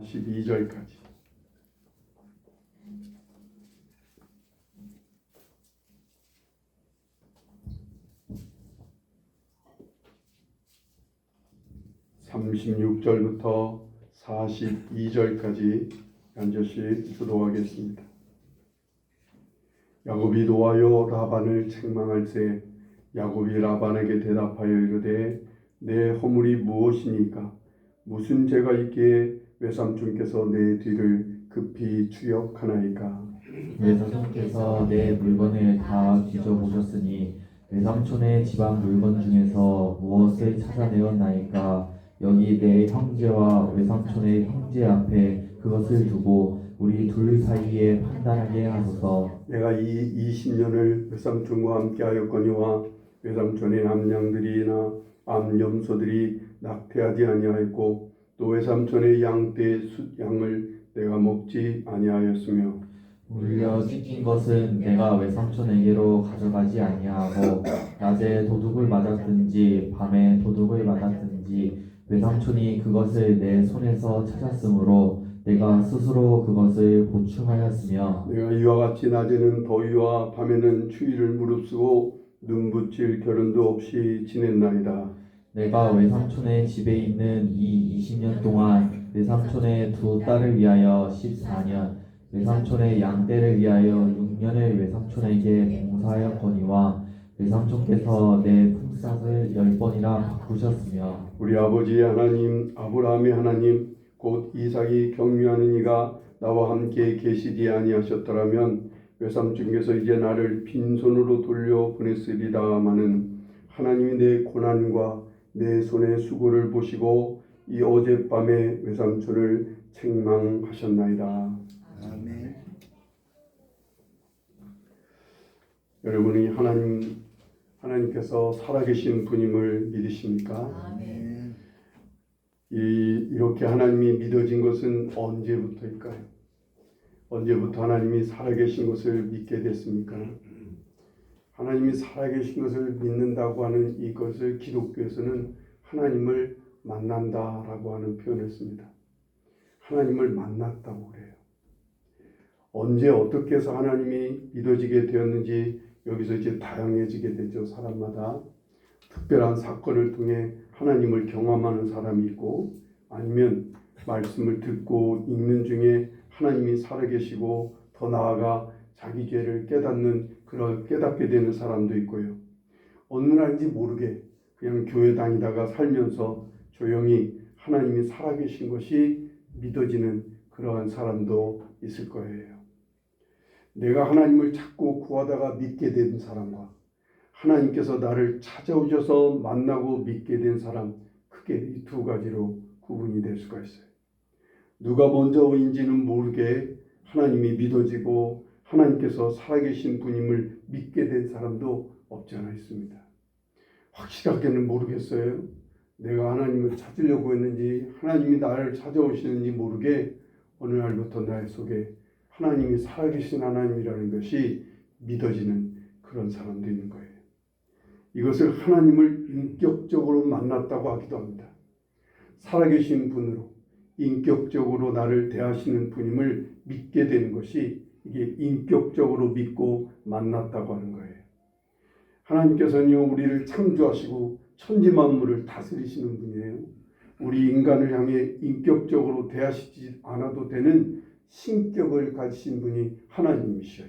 12절까지. (36절부터) (42절까지) 앉으시 수도하겠습니다. 야곱이 노하여 라반을 책망할세 야곱이 라반에게 대답하여 이르되 내 허물이 무엇이니까 무슨 죄가 있기에 외삼촌께서 내 뒤를 급히 추격하나이까. 외삼촌께서 내 물건을 다 뒤져보셨으니 외삼촌의 집안 물건 중에서 무엇을 찾아내었나이까. 여기 내 형제와 외삼촌의 형제 앞에 그것을 두고 우리 둘 사이에 판단하게 하소서. 내가 이 20년을 외삼촌과 함께 하였거니와 외삼촌의 암양들이나 암염소들이 낙태하지 아니하였고 또 외삼촌의 양떼 숫양을 내가 먹지 아니하였으며 물려 찢긴 것은 내가 외삼촌에게로 가져가지 아니하고 낮에 도둑을 맞았든지 밤에 도둑을 맞았든지 외삼촌이 그것을 내 손에서 찾았으므로 내가 스스로 그것을 보충하였으며 내가 이와 같이 낮에는 더위와 밤에는 추위를 무릅쓰고 눈 붙일 겨른도 없이 지냈나이다. 내가 외삼촌의 집에 있는 이 20년 동안 외삼촌의 두 딸을 위하여 14년, 외삼촌의 양떼를 위하여 6년을 외삼촌에게 봉사하였거니와 외삼촌께서 내 품삯을 10번이나 바꾸셨으며 우리 아버지 하나님 아브라함의 하나님 곧 이삭이 경유하는 이가 나와 함께 계시지 아니하셨더라면 외삼촌께서 이제 나를 빈손으로 돌려 보냈으리다마는 하나님이 내 고난과 내 손의 수고를 보시고 이 어젯밤에 외삼촌을 책망하셨나이다. 아멘. 여러분이 하나님께서 살아계신 분임을 믿으십니까? 아멘. 이렇게 하나님이 믿어진 것은 언제부터일까요? 언제부터 하나님이 살아계신 것을 믿게 됐습니까? 하나님이 살아계신 것을 믿는다고 하는 이것을 기독교에서는 하나님을 만난다라고 하는 표현을 씁니다. 하나님을 만났다고 그래요. 언제 어떻게 해서 하나님이 믿어지게 되었는지 여기서 이제 다양해지게 되죠. 사람마다 특별한 사건을 통해 하나님을 경험하는 사람이 있고 아니면 말씀을 듣고 읽는 중에 하나님이 살아계시고 더 나아가 자기 죄를 깨닫게 되는 사람도 있고요. 어느 날인지 모르게 그냥 교회 다니다가 살면서 조용히 하나님이 살아계신 것이 믿어지는 그러한 사람도 있을 거예요. 내가 하나님을 찾고 구하다가 믿게 된 사람과 하나님께서 나를 찾아오셔서 만나고 믿게 된 사람, 크게 이 두 가지로 구분이 될 수가 있어요. 누가 먼저인지는 모르게 하나님이 믿어지고 하나님께서 살아계신 분임을 믿게 된 사람도 없지 않아 있습니다. 확실하게는 모르겠어요. 내가 하나님을 찾으려고 했는지 하나님이 나를 찾아오시는지 모르게 어느 날부터 나의 속에 하나님이 살아계신 하나님이라는 것이 믿어지는 그런 사람도 있는 거예요. 이것을 하나님을 인격적으로 만났다고 하기도 합니다. 살아계신 분으로 인격적으로 나를 대하시는 분임을 믿게 되는 것이 이게 인격적으로 믿고 만났다고 하는 거예요. 하나님께서는요 우리를 창조하시고 천지 만물을 다스리시는 분이에요. 우리 인간을 향해 인격적으로 대하시지 않아도 되는 신격을 가지신 분이 하나님이셔요.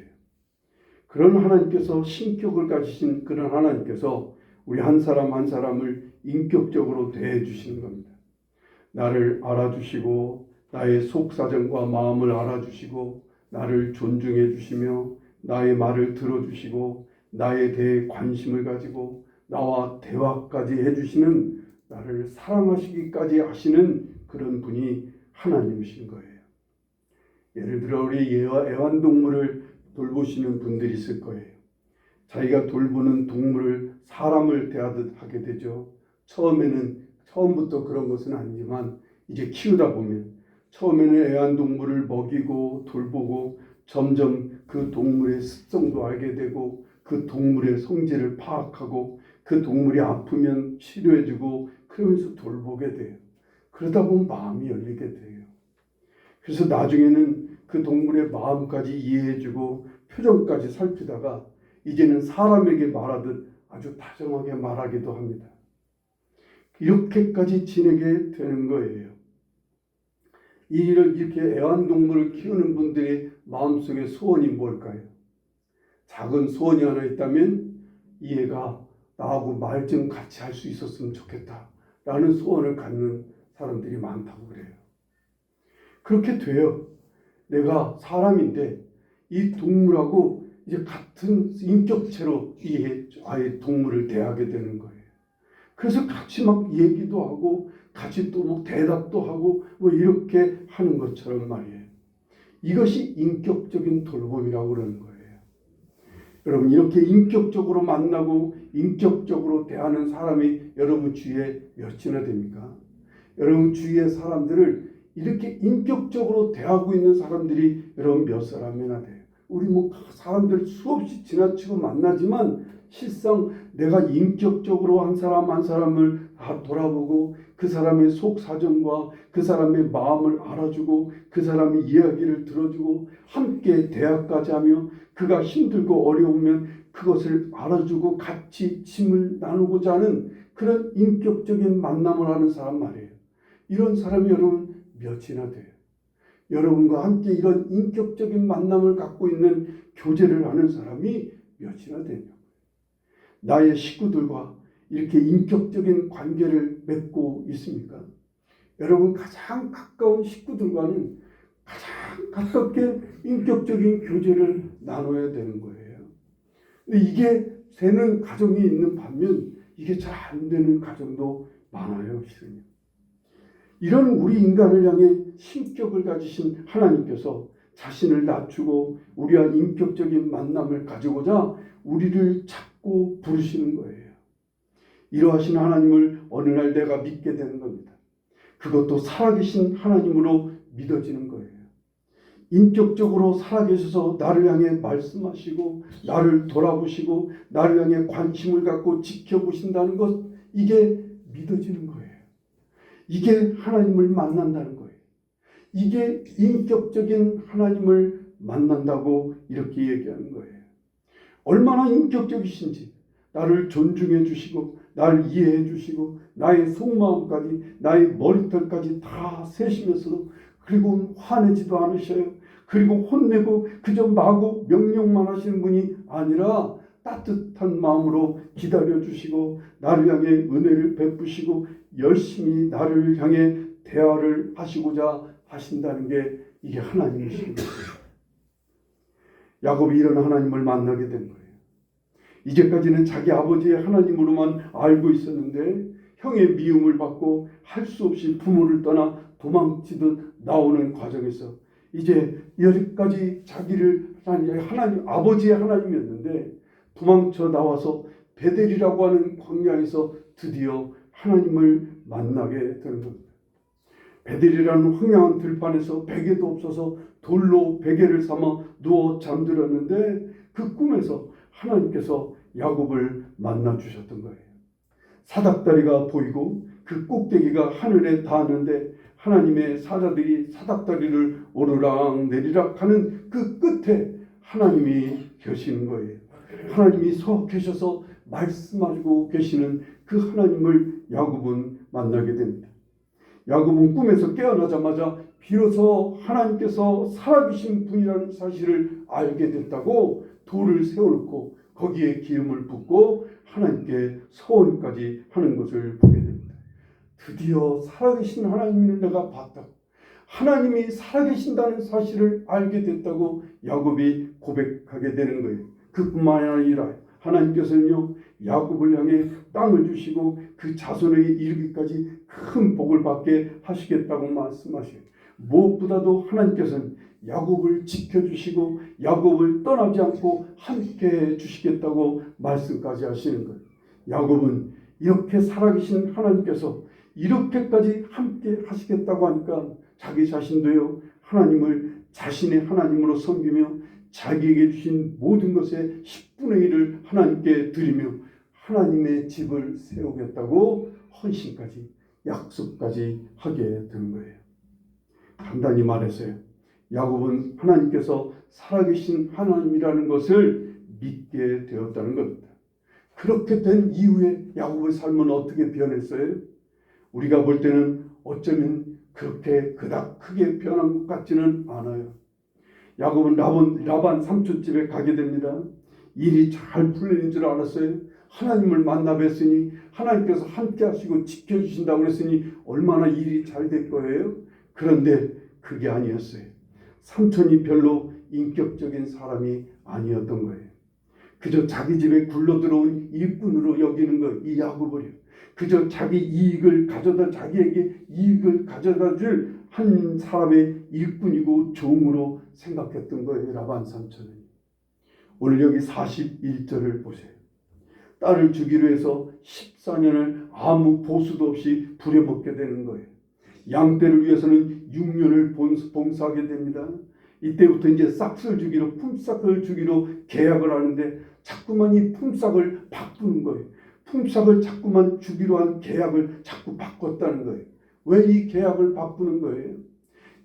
그런 하나님께서 신격을 가지신 그런 하나님께서 우리 한 사람 한 사람을 인격적으로 대해 주시는 겁니다. 나를 알아주시고 나의 속사정과 마음을 알아주시고 나를 존중해 주시며 나의 말을 들어주시고 나에 대해 관심을 가지고 나와 대화까지 해주시는 나를 사랑하시기까지 하시는 그런 분이 하나님이신 거예요. 예를 들어 우리 애완동물을 돌보시는 분들이 있을 거예요. 자기가 돌보는 동물을 사람을 대하듯 하게 되죠. 처음부터 그런 것은 아니지만 이제 키우다 보면 처음에는 애완동물을 먹이고 돌보고 점점 그 동물의 습성도 알게 되고 그 동물의 성질을 파악하고 그 동물이 아프면 치료해주고 그러면서 돌보게 돼요. 그러다 보면 마음이 열리게 돼요. 그래서 나중에는 그 동물의 마음까지 이해해주고 표정까지 살피다가 이제는 사람에게 말하듯 아주 다정하게 말하기도 합니다. 이렇게까지 지내게 되는 거예요. 이 일을 이렇게 애완동물을 키우는 분들의 마음속의 소원이 뭘까요? 작은 소원이 하나 있다면 이 애가 나하고 말 좀 같이 할 수 있었으면 좋겠다 라는 소원을 갖는 사람들이 많다고 그래요. 그렇게 돼요. 내가 사람인데 이 동물하고 이제 같은 인격체로 이 아예 동물을 대하게 되는 거예요. 그래서 같이 막 얘기도 하고 같이 또 뭐 대답도 하고 뭐 이렇게 하는 것처럼 말이에요. 이것이 인격적인 돌봄이라고 그러는 거예요. 여러분, 이렇게 인격적으로 만나고 인격적으로 대하는 사람이 여러분 주위에 몇이나 됩니까? 여러분 주위의 사람들을 이렇게 인격적으로 대하고 있는 사람들이 여러분 몇 사람이나 돼요? 우리 뭐 사람들 수없이 지나치고 만나지만 실상 내가 인격적으로 한 사람 한 사람을 다 돌아보고 그 사람의 속 사정과 그 사람의 마음을 알아주고 그 사람의 이야기를 들어주고 함께 대화까지 하며 그가 힘들고 어려우면 그것을 알아주고 같이 짐을 나누고자 하는 그런 인격적인 만남을 하는 사람 말이에요. 이런 사람이 여러분 몇이나 돼요? 여러분과 함께 이런 인격적인 만남을 갖고 있는 교제를 하는 사람이 몇이나 되냐? 나의 식구들과 이렇게 인격적인 관계를 맺고 있습니까? 여러분 가장 가까운 식구들과는 가장 가깝게 인격적인 교제를 나눠야 되는 거예요. 근데 이게 되는 가정이 있는 반면 이게 잘 안 되는 가정도 많아요, 실은요. 이런 우리 인간을 향해 신격을 가지신 하나님께서 자신을 낮추고 우리와 인격적인 만남을 가지고자 우리를 찾고 부르시는 거예요. 이러하신 하나님을 어느 날 내가 믿게 되는 겁니다. 그것도 살아계신 하나님으로 믿어지는 거예요. 인격적으로 살아계셔서 나를 향해 말씀하시고 나를 돌아보시고 나를 향해 관심을 갖고 지켜보신다는 것, 이게 믿어지는 거예요. 이게 하나님을 만난다는 거예요. 이게 인격적인 하나님을 만난다고 이렇게 얘기하는 거예요. 얼마나 인격적이신지 나를 존중해 주시고 나를 이해해 주시고 나의 속마음까지 나의 머리털까지 다 세시면서도 그리고 화내지도 않으셔요. 그리고 혼내고 그저 마구 명령만 하시는 분이 아니라 따뜻한 마음으로 기다려 주시고 나를 향해 은혜를 베푸시고 열심히 나를 향해 대화를 하시고자 하신다는 게 이게 하나님이신 거예요. 야곱이 이런 하나님을 만나게 된 거예요. 이제까지는 자기 아버지의 하나님으로만 알고 있었는데 형의 미움을 받고 할 수 없이 부모를 떠나 도망치듯 나오는 과정에서 이제 여기까지 자기를 하나님 아버지의 하나님이었는데 도망쳐 나와서 베델이라고 하는 광야에서 드디어 하나님을 만나게 되는 겁니다. 베델이라는 황량한 들판에서 베개도 없어서 돌로 베개를 삼아 누워 잠들었는데 그 꿈에서 하나님께서 야곱을 만나 주셨던 거예요. 사닥다리가 보이고 그 꼭대기가 하늘에 닿았는데 하나님의 사자들이 사닥다리를 오르락 내리락 하는 그 끝에 하나님이 계시는 거예요. 하나님이 서 계셔서 말씀하시고 계시는 그 하나님을 야곱은 만나게 됩니다. 야곱은 꿈에서 깨어나자마자 비로소 하나님께서 살아계신 분이라는 사실을 알게 됐다고 돌을 세워놓고 거기에 기름을 붓고 하나님께 서원까지 하는 것을 보게 됩니다. 드디어 살아계신 하나님을 내가 봤다. 하나님이 살아계신다는 사실을 알게 됐다고 야곱이 고백하게 되는 거예요. 그뿐만 아니라 하나님께서는요 야곱을 향해 땅을 주시고 그 자손에게 이르기까지 큰 복을 받게 하시겠다고 말씀하셔요. 무엇보다도 하나님께서는 야곱을 지켜주시고 야곱을 떠나지 않고 함께 해주시겠다고 말씀까지 하시는 거예요. 야곱은 이렇게 살아계신 하나님께서 이렇게까지 함께 하시겠다고 하니까 자기 자신도요 하나님을 자신의 하나님으로 섬기며 자기에게 주신 모든 것의 10분의 1을 하나님께 드리며 하나님의 집을 세우겠다고 헌신까지 약속까지 하게 되는 거예요. 간단히 말해서요. 야곱은 하나님께서 살아계신 하나님이라는 것을 믿게 되었다는 겁니다. 그렇게 된 이후에 야곱의 삶은 어떻게 변했어요? 우리가 볼 때는 어쩌면 그렇게 그닥 크게 변한 것 같지는 않아요. 야곱은 라반 삼촌 집에 가게 됩니다. 일이 잘 풀리는 줄 알았어요. 하나님을 만나 뵀으니 하나님께서 함께 하시고 지켜주신다고 그랬으니 얼마나 일이 잘 될 거예요. 그런데 그게 아니었어요. 삼촌이 별로 인격적인 사람이 아니었던 거예요. 그저 자기 집에 굴러들어온 일꾼으로 여기는 거, 이 야곱을요. 그저 자기 이익을 가져다 자기에게 이익을 가져다 줄 한 사람의 일꾼이고 종으로 생각했던 거예요. 라반 삼촌은. 오늘 여기 41절을 보세요. 딸을 주기로 해서 14년을 아무 보수도 없이 부려먹게 되는 거예요. 양떼를 위해서는 6년을 봉사하게 됩니다. 이때부터 이제 싹을 주기로 품삯을 주기로 계약을 하는데 자꾸만 이 품삯을 바꾸는 거예요. 품삯을 자꾸만 주기로 한 계약을 자꾸 바꿨다는 거예요. 왜 이 계약을 바꾸는 거예요?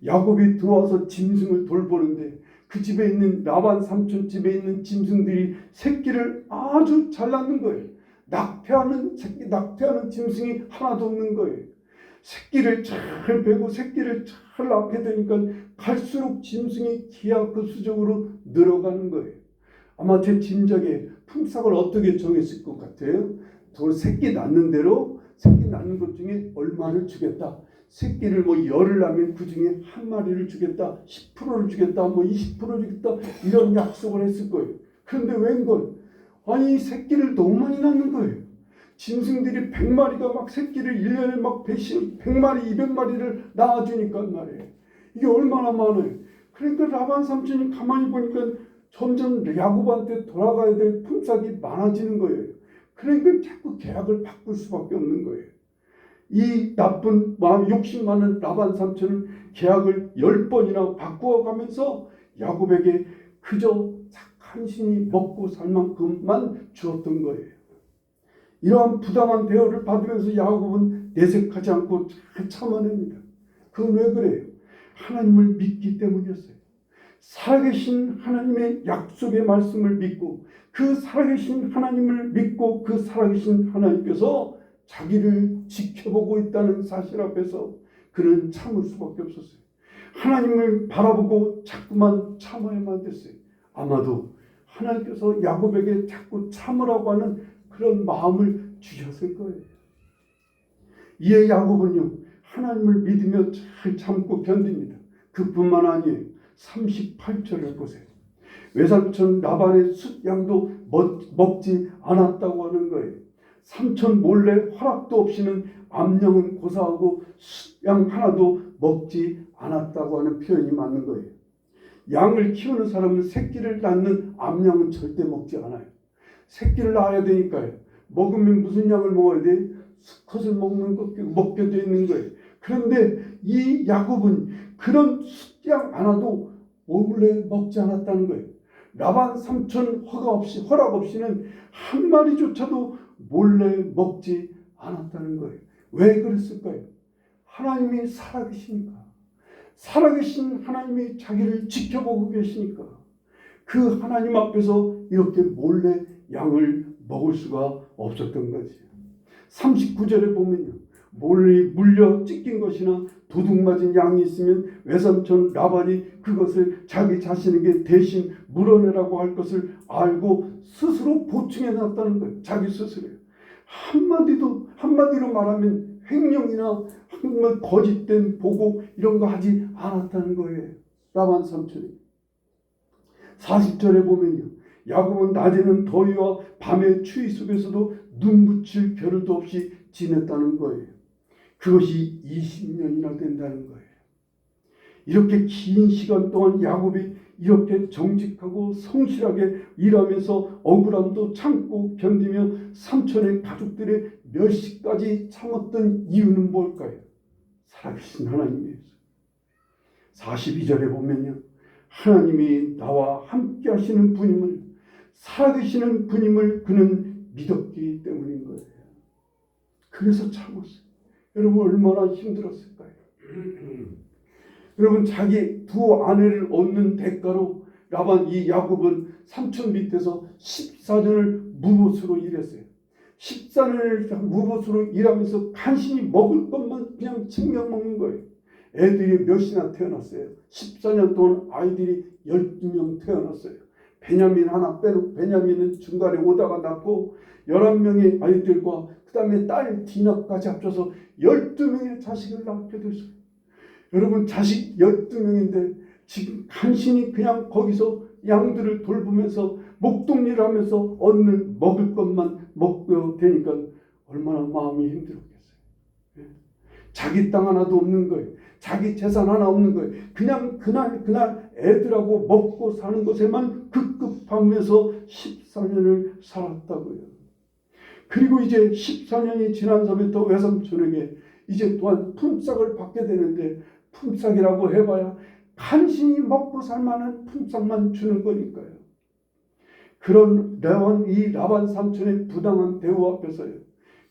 야곱이 들어와서 짐승을 돌보는데 그 집에 있는 라반 삼촌 집에 있는 짐승들이 새끼를 아주 잘 낳는 거예요. 낙태하는 짐승이 하나도 없는 거예요. 새끼를 잘 베고 새끼를 잘 낳게 되니까 갈수록 짐승이 기하급수적으로 늘어가는 거예요. 아마 제 짐작에 품삯을 어떻게 정했을 것 같아요? 또 새끼 낳는 대로 새끼 낳는 것 중에 얼마를 주겠다. 새끼를 열을 낳으면 그 중에 한 마리를 주겠다. 10%를 주겠다. 20%를 주겠다. 이런 약속을 했을 거예요. 그런데 웬걸? 아니 새끼를 너무 많이 낳는 거예요. 짐승들이 100마리가 막 새끼를 1년에 막 100마리, 200마리를 낳아주니까 말이에요. 이게 얼마나 많아요. 그러니까 라반 삼촌이 가만히 보니까 점점 야곱한테 돌아가야 될 품삯이 많아지는 거예요. 그러니까 자꾸 계약을 바꿀 수밖에 없는 거예요. 이 나쁜 마음 욕심 많은 라반 삼촌은 계약을 10번이나 바꾸어가면서 야곱에게 그저 간신히 먹고 살 만큼만 주었던 거예요. 이러한 부당한 대우를 받으면서 야곱은 내색하지 않고 잘 참아냅니다. 그건 왜 그래요? 하나님을 믿기 때문이었어요. 살아계신 하나님의 약속의 말씀을 믿고 그 살아계신 하나님을 믿고 그 살아계신 하나님께서 자기를 지켜보고 있다는 사실 앞에서 그는 참을 수밖에 없었어요. 하나님을 바라보고 자꾸만 참아야만 됐어요. 아마도 하나님께서 야곱에게 자꾸 참으라고 하는 그런 마음을 주셨을 거예요. 이에 야곱은요 하나님을 믿으며 잘 참고 견딥니다. 그뿐만 아니에요. 38절을 보세요. 외삼촌 라반의 숫양도 먹지 않았다고 하는 거예요. 삼촌 몰래 허락도 없이는 암양은 고사하고 숫양 하나도 먹지 않았다고 하는 표현이 맞는 거예요. 양을 키우는 사람은 새끼를 낳는 암양은 절대 먹지 않아요. 새끼를 낳아야 되니까요. 먹으면 무슨 양을 먹어야 돼? 수컷을 먹게 되어 있는 거예요. 그런데 이 야곱은 그런 숫양 하나도 몰래 먹지 않았다는 거예요. 라반 삼촌 허락 없이는 한 마리조차도 몰래 먹지 않았다는 거예요. 왜 그랬을까요? 하나님이 살아계시니까. 살아계신 하나님이 자기를 지켜보고 계시니까. 그 하나님 앞에서 이렇게 몰래 양을 먹을 수가 없었던 거지. 39절에 보면요. 몰래 물려 찢긴 것이나 도둑 맞은 양이 있으면 외삼촌 라반이 그것을 자기 자신에게 대신 물어내라고 할 것을 알고 스스로 보충해 놨다는 거예요. 자기 스스로요. 한마디로 말하면 횡령이나 거짓된 보고 이런 거 하지 않았다는 거예요. 라반 삼촌이. 40절에 보면요. 야곱은 낮에는 더위와 밤의 추위 속에서도 눈 붙일 겨를도 없이 지냈다는 거예요. 그것이 20년이나 된다는 거예요. 이렇게 긴 시간 동안 야곱이 이렇게 정직하고 성실하게 일하면서 억울함도 참고 견디며 삼촌의 가족들의 멸시까지 참았던 이유는 뭘까요? 살아계신 하나님이었어요. 42절에 보면요. 하나님이 나와 함께 하시는 분임을, 살아계시는 분임을 그는 믿었기 때문인 거예요. 그래서 참았어요. 여러분 얼마나 힘들었을까요? 여러분 자기 두 아내를 얻는 대가로 이 야곱은 삼촌 밑에서 14년을 무보수로 일했어요. 14년을 무보수로 일하면서 간신히 먹을 것만 그냥 챙겨 먹는 거예요. 애들이 몇이나 태어났어요. 14년 동안 아이들이 12명 태어났어요. 베냐민 하나 빼고 베냐민은 중간에 오다가 낳고 11명의 아이들과 그 다음에 딸 디나까지 합쳐서 12명의 자식을 낳게 됐어요. 여러분 자식 12명인데 지금 간신히 그냥 거기서 양들을 돌보면서 목동일을 하면서 얻는 먹을 것만 먹고 되니까 얼마나 마음이 힘들었겠어요. 자기 땅 하나도 없는 거예요. 자기 재산 하나 없는 거예요. 그냥 그날 애들하고 먹고 사는 것에만 급급하면서 14년을 살았다고요. 그리고 이제 14년이 지난 섬부터 외삼촌에게 이제 또한 품삯을 받게 되는데 품삯이라고 해봐야 간신히 먹고 살만한 품삯만 주는 거니까요. 그런 라반 삼촌의 부당한 대우 앞에서요.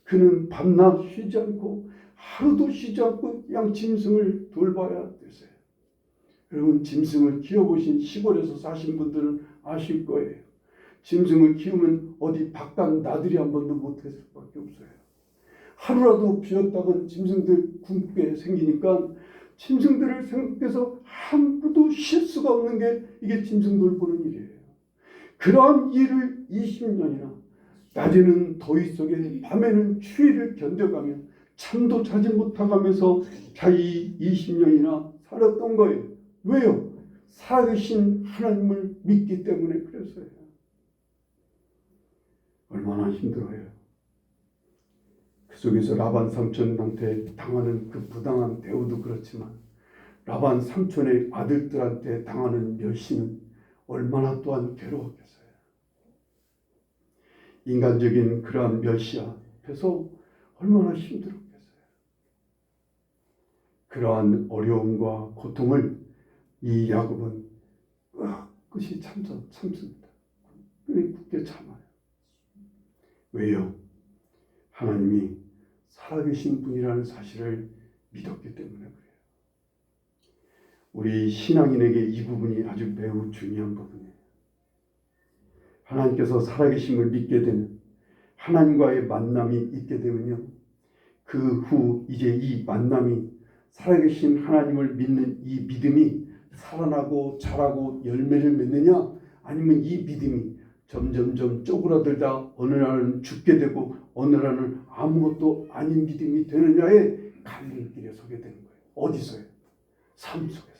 그는 밤낮 쉬지 않고 하루도 쉬지 않고 그냥 짐승을 돌봐야 되세요. 여러분 짐승을 키워보신 시골에서 사신 분들은 아실 거예요. 짐승을 키우면 어디 바깥 나들이 한 번도 못했을 수밖에 없어요. 하루라도 비었다간 짐승들 굶게 생기니까 짐승들을 생각해서 아무도 쉴 수가 없는 게 이게 짐승 돌보는 일이에요. 그러한 일을 20년이나 낮에는 더위 속에 밤에는 추위를 견뎌가며 잠도 자지 못하면서 자기 20년이나 살았던 거예요. 왜요? 살아계신 하나님을 믿기 때문에 그랬어요. 얼마나 힘들어요. 그 속에서 라반 삼촌한테 당하는 그 부당한 대우도 그렇지만 라반 삼촌의 아들들한테 당하는 멸시는 얼마나 또한 괴로웠겠어요. 인간적인 그러한 멸시 앞에서 얼마나 힘들었겠어요. 그러한 어려움과 고통을 이 야곱은 끝이 참습니다. 굳게 참아요. 왜요? 하나님이 살아계신 분이라는 사실을 믿었기 때문에 그래요. 우리 신앙인에게 이 부분이 아주 매우 중요한 부분이에요. 하나님께서 살아계심을 믿게 되면 하나님과의 만남이 있게 되면요. 그 후 이제 이 만남이 살아계신 하나님을 믿는 이 믿음이 살아나고 자라고 열매를 맺느냐 아니면 이 믿음이 점점점 쪼그라들다 어느 날은 죽게 되고 어느 날은 아무것도 아닌 믿음이 되느냐에 갈림길에 서게 되는 거예요. 어디서요? 삶 속에서.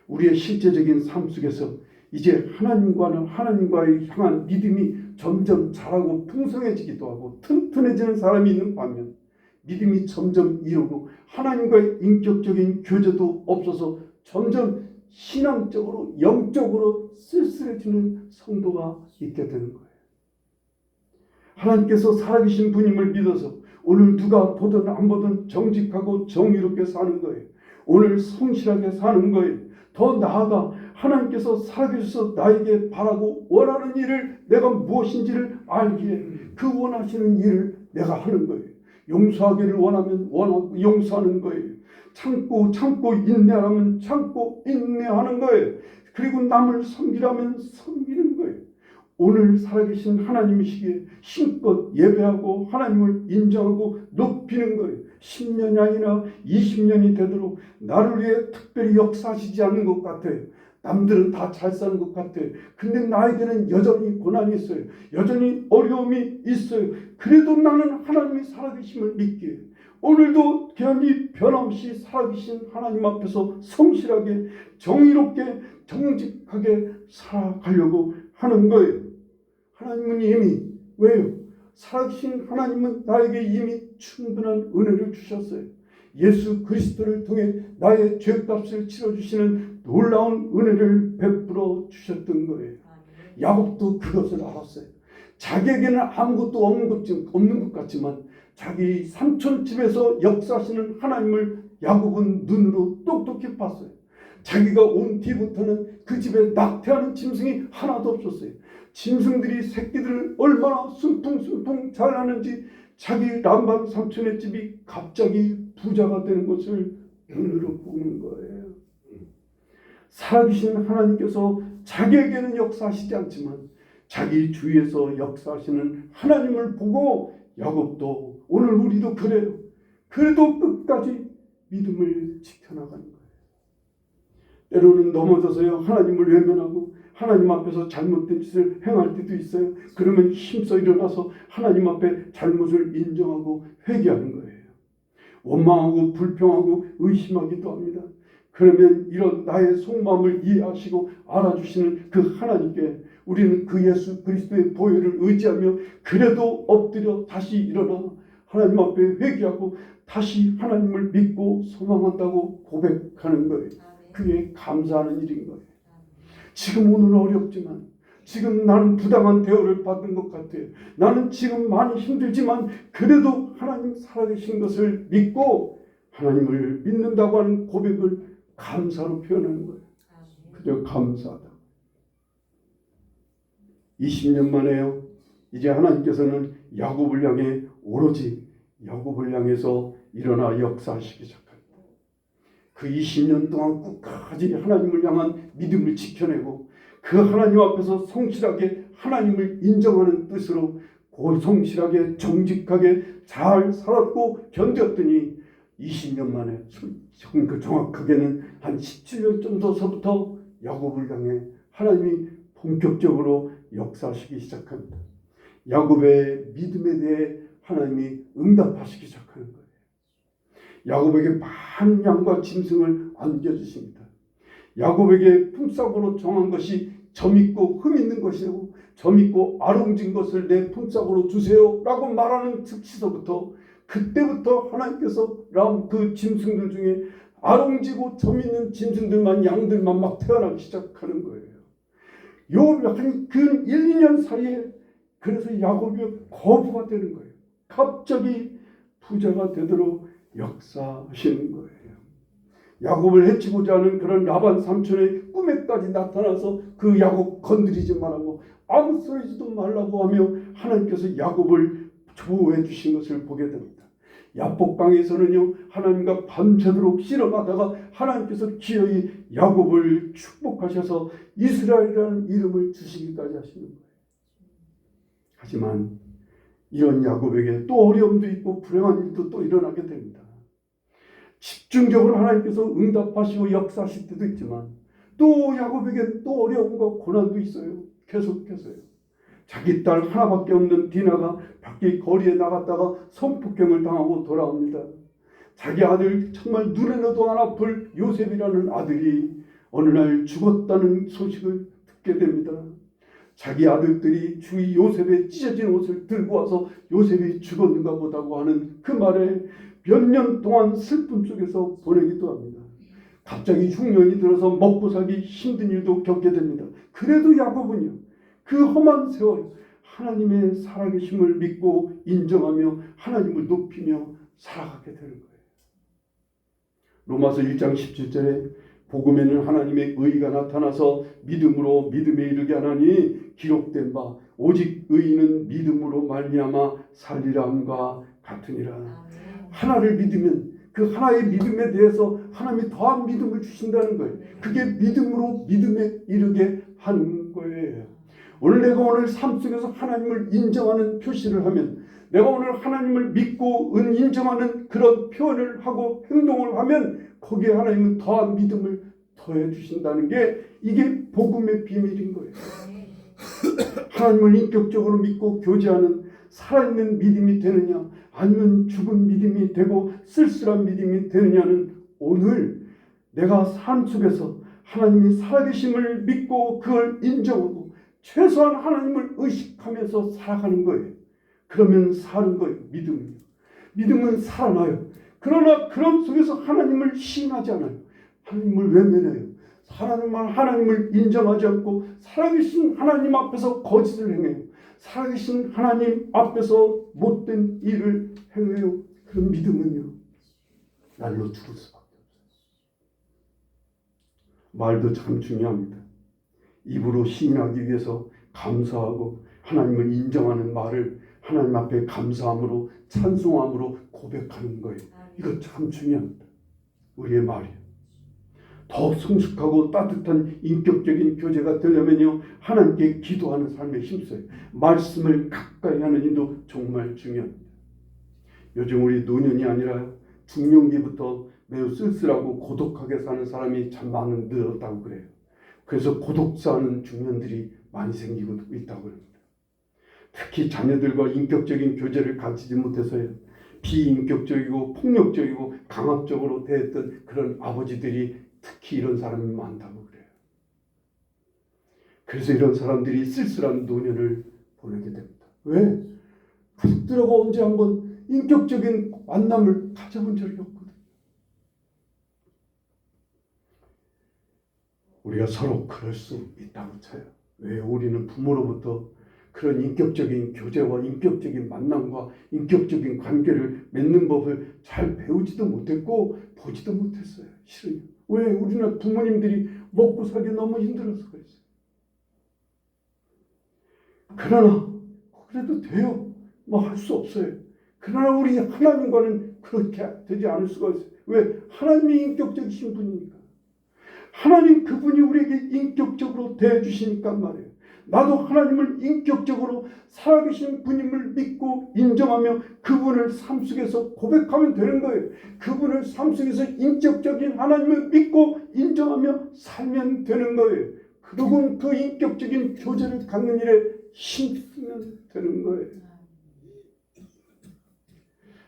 우리의 실제적인 삶 속에서 이제 하나님과의 향한 믿음이 점점 자라고 풍성해지기도 하고 튼튼해지는 사람이 있는 반면 믿음이 점점 이루고 하나님과의 인격적인 교제도 없어서 점점 신앙적으로 영적으로 쓸쓸해지는 성도가 있게 되는 거예요. 하나님께서 살아계신 분임을 믿어서 오늘 누가 보든 안 보든 정직하고 정의롭게 사는 거예요. 오늘 성실하게 사는 거예요. 더 나아가 하나님께서 살아계셔서 나에게 바라고 원하는 일을 내가 무엇인지를 알기에 그 원하시는 일을 내가 하는 거예요. 용서하기를 원하면 원하고 용서하는 거예요. 참고 인내하면 참고 인내하는 거예요. 그리고 남을 섬기라면 섬기는 거예요. 오늘 살아계신 하나님이시기에 힘껏 예배하고 하나님을 인정하고 높이는 거예요. 10년이 아니라 20년이 되도록 나를 위해 특별히 역사하시지 않는 것 같아요. 남들은 다 잘 사는 것 같아요. 근데 나에게는 여전히 고난이 있어요. 여전히 어려움이 있어요. 그래도 나는 하나님이 살아계심을 믿기에 오늘도 변함없이 살아계신 하나님 앞에서 성실하게 정의롭게 정직하게 살아가려고 하는 거예요. 하나님은 이미 왜요? 살아계신 하나님은 나에게 이미 충분한 은혜를 주셨어요. 예수 그리스도를 통해 나의 죄값을 치러주시는 놀라운 은혜를 베풀어 주셨던 거예요. 야곱도 그것을 알았어요. 자기에게는 아무것도 없는 것 같지만 자기 삼촌 집에서 역사하시는 하나님을 야곱은 눈으로 똑똑히 봤어요. 자기가 온 뒤부터는 그 집에 낙태하는 짐승이 하나도 없었어요. 짐승들이 새끼들을 얼마나 숨풍숨풍 잘 하는지 자기 라반 삼촌의 집이 갑자기 부자가 되는 것을 눈으로 보는 거예요. 살아계신 하나님께서 자기에게는 역사하시지 않지만 자기 주위에서 역사하시는 하나님을 보고 야곱도 오늘 우리도 그래요. 그래도 끝까지 믿음을 지켜나가는 거예요. 때로는 넘어져서요 하나님을 외면하고 하나님 앞에서 잘못된 짓을 행할 때도 있어요. 그러면 힘써 일어나서 하나님 앞에 잘못을 인정하고 회개하는 거예요. 원망하고 불평하고 의심하기도 합니다. 그러면 이런 나의 속마음을 이해하시고 알아주시는 그 하나님께 우리는 그 예수 그리스도의 보혈을 의지하며 그래도 엎드려 다시 일어나 하나님 앞에 회개하고 다시 하나님을 믿고 소망한다고 고백하는 거예요. 그게 감사하는 일인 거예요. 지금 오늘 어렵지만, 지금 나는 부당한 대우를 받은 것 같아요. 나는 지금 많이 힘들지만 그래도 하나님 살아계신 것을 믿고 하나님을 믿는다고 하는 고백을 감사로 표현하는 거예요. 그저 감사하다. 20년 만에요. 이제 하나님께서는 야곱을 향해 오로지 야곱을 향해서 일어나 역사하시기 시작합니다. 그 20년 동안 끝까지 하나님을 향한 믿음을 지켜내고 그 하나님 앞에서 성실하게 하나님을 인정하는 뜻으로 성실하게 정직하게 잘 살았고 견뎠더니 20년 만에 정확하게는 한 17년 정도서부터 야곱을 향해 하나님이 본격적으로 역사하시기 시작합니다. 야곱의 믿음에 대해 하나님이 응답하시기 시작하는 거예요. 야곱에게 많은 양과 짐승을 안겨주십니다. 야곱에게 품삯으로 정한 것이 점있고 흠있는 것이고 점있고 아롱진 것을 내 품삯으로 주세요 라고 말하는 즉시서부터 그때부터 하나님께서 그 짐승들 중에 아롱지고 점있는 짐승들만 양들만 막 태어나기 시작하는 거예요. 한 근 1, 2년 사이에 그래서 야곱이 거부가 되는 거예요. 갑자기 부자가 되도록 역사하시는 거예요. 야곱을 해치고자 하는 그런 라반 삼촌의 꿈에까지 나타나서 그 야곱 건드리지 말라고 아무 소리지도 말라고 하며 하나님께서 야곱을 보호해 주신 것을 보게 됩니다. 야복강에서는요 하나님과 밤새도록 씨름하다가 하나님께서 기어이 야곱을 축복하셔서 이스라엘이라는 이름을 주시기까지 하시는 거예요. 하지만 이런 야곱에게 또 어려움도 있고 불행한 일도 또 일어나게 됩니다. 집중적으로 하나님께서 응답하시고 역사하실 때도 있지만 또 야곱에게 또 어려움과 고난도 있어요. 계속해서요. 자기 딸 하나밖에 없는 디나가 밖에 거리에 나갔다가 성폭행을 당하고 돌아옵니다. 자기 아들 정말 눈에 넣어도 안 아플 요셉이라는 아들이 어느 날 죽었다는 소식을 듣게 됩니다. 자기 아들들이 주위 요셉의 찢어진 옷을 들고 와서 요셉이 죽었는가 보다고 하는 그 말에 몇 년 동안 슬픔 속에서 보내기도 합니다. 갑자기 흉년이 들어서 먹고 살기 힘든 일도 겪게 됩니다. 그래도 야곱은요 그 험한 세월 하나님의 살아계심을 믿고 인정하며 하나님을 높이며 살아가게 되는 거예요. 로마서 1장 17절에 복음에는 하나님의 의가 나타나서 믿음으로 믿음에 이르게 하나니 기록된 바 오직 의인은 믿음으로 말미암아 살리라 함과 같으니라. 하나를 믿으면 그 하나의 믿음에 대해서 하나님이 더한 믿음을 주신다는 거예요. 그게 믿음으로 믿음에 이르게 하는 거예요. 내가 오늘 삶 속에서 하나님을 인정하는 표시를 하면 내가 오늘 하나님을 믿고 인정하는 그런 표현을 하고 행동을 하면 거기에 하나님은 더한 믿음을 더해 주신다는 게 이게 복음의 비밀인 거예요. 하나님을 인격적으로 믿고 교제하는 살아있는 믿음이 되느냐 아니면 죽은 믿음이 되고 쓸쓸한 믿음이 되느냐는 오늘 내가 삶 속에서 하나님이 살아계심을 믿고 그걸 인정하고 최소한 하나님을 의식하면서 살아가는 거예요. 그러면 사는 거예요. 믿음은 살아나요. 그러나 그런 속에서 하나님을 시인하지 않아요. 하나님을 외면해요. 하나님을 인정하지 않고 살아계신 하나님 앞에서 거짓을 행해요. 살아계신 하나님 앞에서 못된 일을 행해요. 그런 믿음은요 날로 죽을 수밖에 없어요. 말도 참 중요합니다. 입으로 시인하기 위해서 감사하고 하나님을 인정하는 말을 하나님 앞에 감사함으로 찬송함으로 고백하는 거예요. 이거 참 중요합니다. 우리의 말이에요. 더 성숙하고 따뜻한 인격적인 교제가 되려면요, 하나님께 기도하는 삶에 힘써요. 말씀을 가까이 하는 일도 정말 중요합니다. 요즘 우리 노년이 아니라 중년기부터 매우 쓸쓸하고 고독하게 사는 사람이 참 늘었다고 그래요. 그래서 고독사하는 중년들이 많이 생기고 있다고 합니다. 특히 자녀들과 인격적인 교제를 가지지 못해서요, 비인격적이고 폭력적이고 강압적으로 대했던 그런 아버지들이 특히 이런 사람이 많다고 그래요. 그래서 이런 사람들이 쓸쓸한 노년을 보내게 됩니다. 왜? 가족들하고 언제 한번 인격적인 만남을 가져본 적이 없거든요. 우리가 서로 그럴 수 있다고 쳐요. 왜? 우리는 부모로부터 그런 인격적인 교제와 인격적인 만남과 인격적인 관계를 맺는 법을 잘 배우지도 못했고 보지도 못했어요. 싫어요. 왜? 우리는 부모님들이 먹고 살기 너무 힘들어서 그랬어요. 그러나 그래도 돼요. 뭐 할 수 없어요. 그러나 우리 하나님과는 그렇게 되지 않을 수가 있어요. 왜? 하나님이 인격적이신 분이니까. 하나님 그분이 우리에게 인격적으로 대해주시니까 말이에요. 나도 하나님을 인격적으로 살아계신 분임을 믿고 인정하며 그분을 삶 속에서 고백하면 되는 거예요. 그분을 삶 속에서 인격적인 하나님을 믿고 인정하며 살면 되는 거예요. 그리고 그 인격적인 교제를 갖는 일에 힘쓰면 되는 거예요.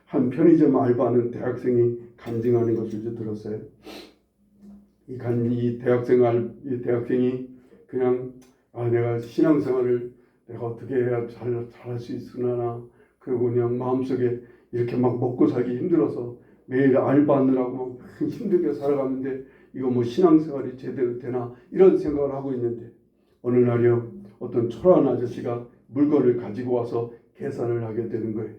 한 편의점 알바하는 대학생이 간증하는 것을 들었어요. 이 대학생이 그냥 내가 신앙생활을 내가 어떻게 해야 잘할 수 있으나, 그리고 그냥 마음속에 이렇게 막 먹고 살기 힘들어서 매일 알바하느라고 막 힘들게 살아가는데 이거 뭐 신앙생활이 제대로 되나 이런 생각을 하고 있는데, 어느 날이요, 어떤 초라한 아저씨가 물건을 가지고 와서 계산을 하게 되는 거예요.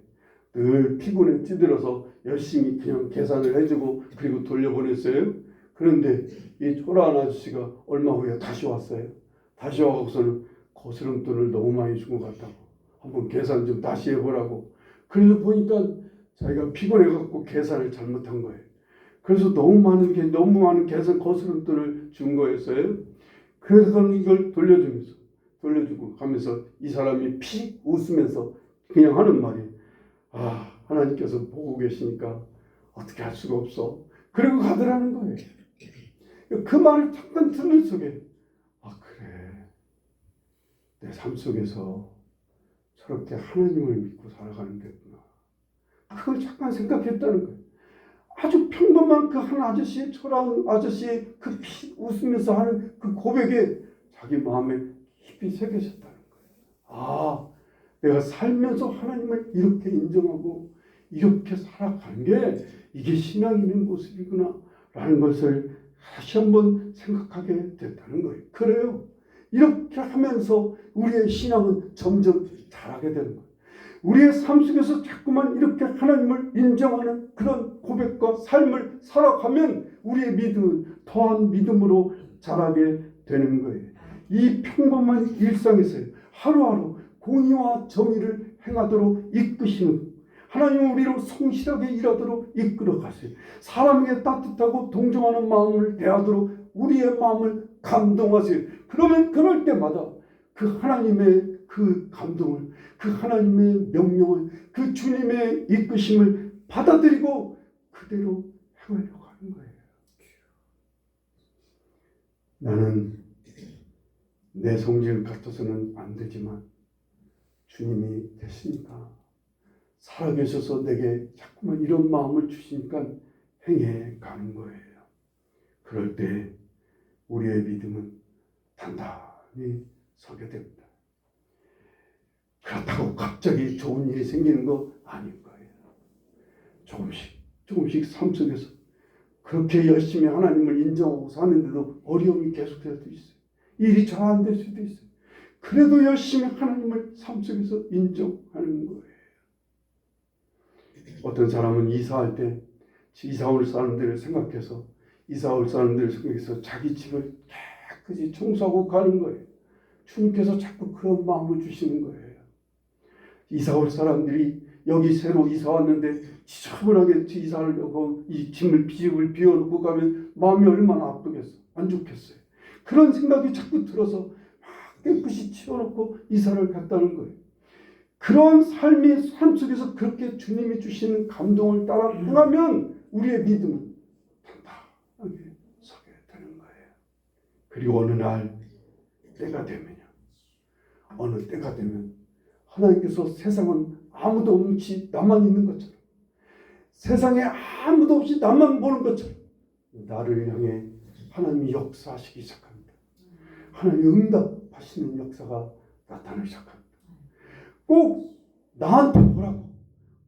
늘 피곤에 찌들어서 열심히 그냥 계산을 해주고 그리고 돌려보냈어요. 그런데 이 초라한 아저씨가 얼마 후에 다시 왔어요. 다시 와서는 거스름돈을 너무 많이 준 것 같다고, 한번 계산 좀 다시 해보라고. 그래서 보니까 자기가 피곤해갖고 계산을 잘못한 거예요. 그래서 너무 많은 계산 거스름돈을 준 거였어요. 그래서 이걸 돌려주고 하면서 이 사람이 피 웃으면서 그냥 하는 말이, 하나님께서 보고 계시니까 어떻게 할 수가 없어. 그리고 가더라는 거예요. 그 말을 잠깐 듣는 속에 그래, 내 삶 속에서 저렇게 하나님을 믿고 살아가는 데구나. 그걸 잠깐 생각했다는 거예요. 아주 평범한 그 한 아저씨의 초라한 아저씨의 그 웃으면서 하는 그 고백에 자기 마음에 깊이 새겨졌다는 거예요. 내가 살면서 하나님을 이렇게 인정하고 이렇게 살아가는 게 이게 신앙 있는 모습이구나 라는 것을 다시 한번 생각하게 됐다는 거예요. 그래요. 이렇게 하면서 우리의 신앙은 점점 자라게 되는 거예요. 우리의 삶 속에서 자꾸만 이렇게 하나님을 인정하는 그런 고백과 삶을 살아가면 우리의 믿음은 더한 믿음으로 자라게 되는 거예요. 이 평범한 일상에서 하루하루 공의와 정의를 행하도록 이끄시는 하나님은 우리로 성실하게 일하도록 이끌어 가세요. 사람에게 따뜻하고 동정하는 마음을 대하도록 우리의 마음을 감동하세요. 그러면 그럴 때마다 그 하나님의 그 감동을, 그 하나님의 명령을, 그 주님의 이끄심을 받아들이고 그대로 행하려고 하는 거예요. 나는 내 성질 같아서는 안 되지만 주님이 계시니까, 살아계셔서 내게 자꾸만 이런 마음을 주시니까 행해 가는 거예요. 그럴 때 우리의 믿음은 단단히 서게 됩니다. 그렇다고 갑자기 좋은 일이 생기는 거 아닌 거예요. 조금씩 삶 속에서 그렇게 열심히 하나님을 인정하고 사는데도 어려움이 계속될 수도 있어요. 일이 잘 안 될 수도 있어요. 그래도 열심히 하나님을 삶 속에서 인정하는 거예요. 어떤 사람은 이사할 때 이사 올 사람들을 생각해서 자기 집을 깨끗이 청소하고 가는 거예요. 주님께서 자꾸 그런 마음을 주시는 거예요. 이사 올 사람들이 여기 새로 이사 왔는데 지저분하게 이사를 하고 이 집을 비워놓고 가면 마음이 얼마나 아프겠어. 안 좋겠어요. 그런 생각이 자꾸 들어서 막 깨끗이 치워놓고 이사를 갔다는 거예요. 그런 삶 속에서 그렇게 주님이 주시는 감동을 따라 행하면 우리의 믿음은 단단하게 서게 되는 거예요. 그리고 어느 날 때가 되면 하나님께서 세상은 아무도 없이 나만 있는 것처럼, 세상에 아무도 없이 나만 보는 것처럼 나를 향해 하나님이 역사하시기 시작합니다. 하나님이 응답하시는 역사가 나타나기 시작합니다. 꼭 나한테 보라고,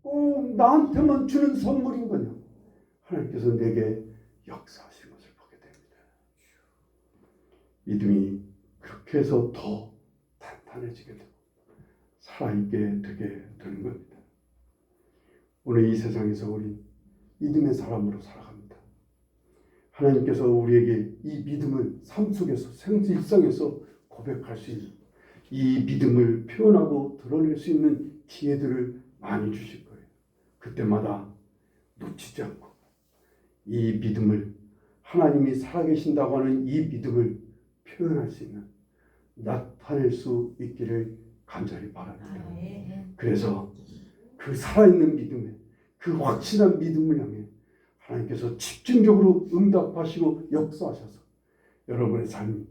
꼭 나한테만 주는 선물인 거냐. 하나님께서 내게 역사하시는 것을 보게 됩니다. 믿음이 그렇게 해서 더 단단해지게 되고 살아있게 되게 되는 겁니다. 오늘 이 세상에서 우리 믿음의 사람으로 살아갑니다. 하나님께서 우리에게 이 믿음을 삶 속에서 일상에서 고백할 수 있는, 이 믿음을 표현하고 드러낼 수 있는 기회들을 많이 주실 거예요. 그때마다 놓치지 않고 이 믿음을, 하나님이 살아계신다고 하는 이 믿음을 표현할 수 있는, 나타낼 수 있기를 간절히 바랍니다. 그래서 그 살아있는 믿음에, 그 확실한 믿음을 향해 하나님께서 집중적으로 응답하시고 역사하셔서 여러분의 삶이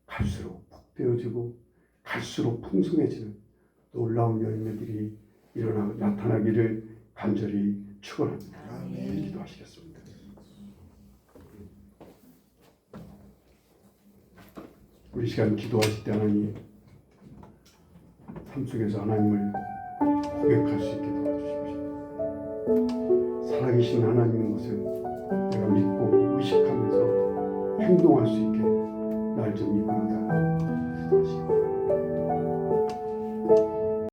갈수록 복되어지고 갈수록 풍성해지는 놀라운 열매들이 나타나기를 간절히 축원합니다. 기도하시겠습니다. 우리 시간 기도하실 때 하나님, 삶 속에서 하나님을 고백할 수 있게 도와주시고, 살아계신 하나님인 것을 내가 믿고 의식하면서 행동할 수 있게 날 좀 이끌어